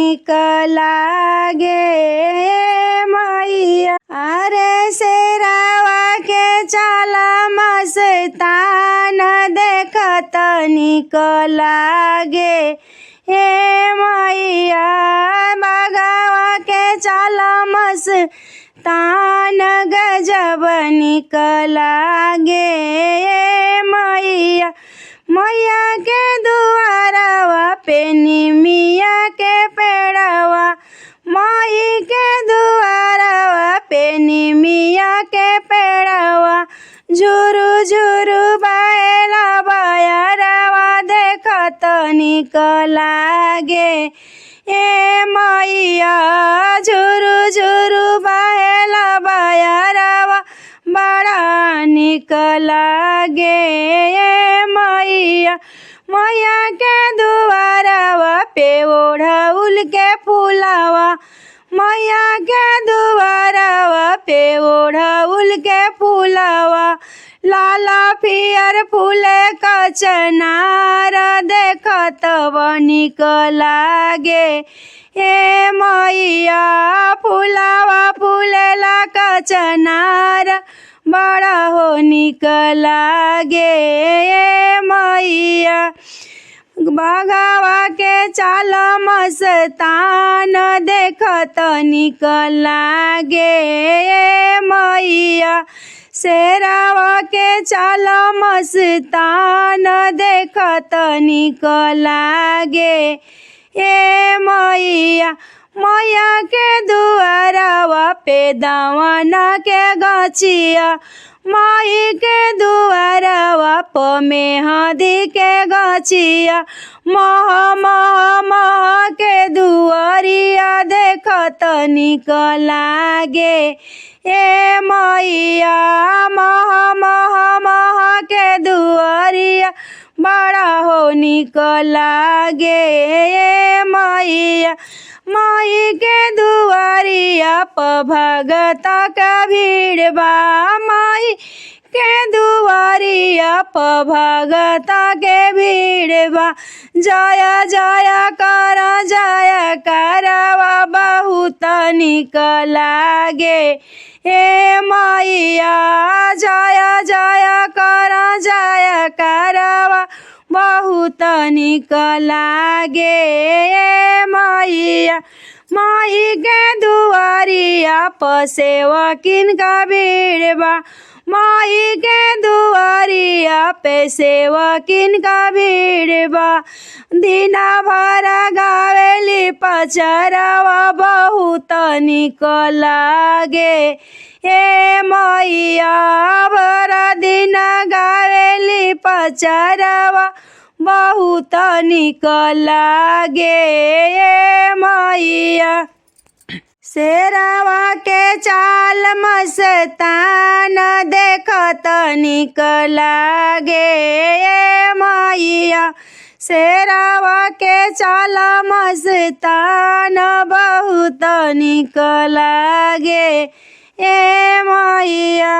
निक लागे मैया। अरे शेरावा के चाल मस्तान देखत निक लागे हे मैया। बघवा के चाल मस्तान गजब निक लागे मैया। मैया के दुआरवा पे निमिया के पेड़वा, माई के दुआरवा पे निमिया के पेड़वा, झुरु झुरु बहेला बयरवा देखत निक लागे ए मैया। झुरु झुरु बहेला बयरवा बड़ा निक लागे ए मैया। मैया के दुआरवा पे ओढ़ौल के फूलवा, मैया के दुआरवा पे ओढ़ौल के फूलवा, लाला पियर फूले कचनार देखत निक लागे हे मैया। फूलवा फूलेला कचनार बड़ा हो निक लागे ए मैया। बघवा के चाल मस्तान देखत निक लागे ए मैया। शेरावा के चाल मस्तान देखत निक लागे ए मैया। मैया के दुआरवा पे दवन के गछिया, माई के दुआरवा प मेहंदी के गछिया, मह मह मह के दुआरिया देखत निक लागे ए मैया। मह मह मह के दुआरिया बड़ा हो निक लागे ए मैया। माई के दुआरिया प भगत का भीड़ बा, माई के दुआरिया प भगत के भीड़ बा। जय जय कर जय करवा बहुत निक लागे हे मैया। जय जय कर जय करवा बहुत निक लागे ए मैया। माई के दुआरिया प सेवकिन का भीड़ बा, माई के दुआरिया पे सेवकिन का भीड़ बा। दिना भर गावेली पचरवा बहुत निक लागे हे मैया। भर दिन गावेली पचरवा बहुत निक लागे ए मैया। शेरावा के चाल मस्तान देखत निक लागे ए मैया। शेरावा के चाल मस्तान बहुत निक लागे ए मैया।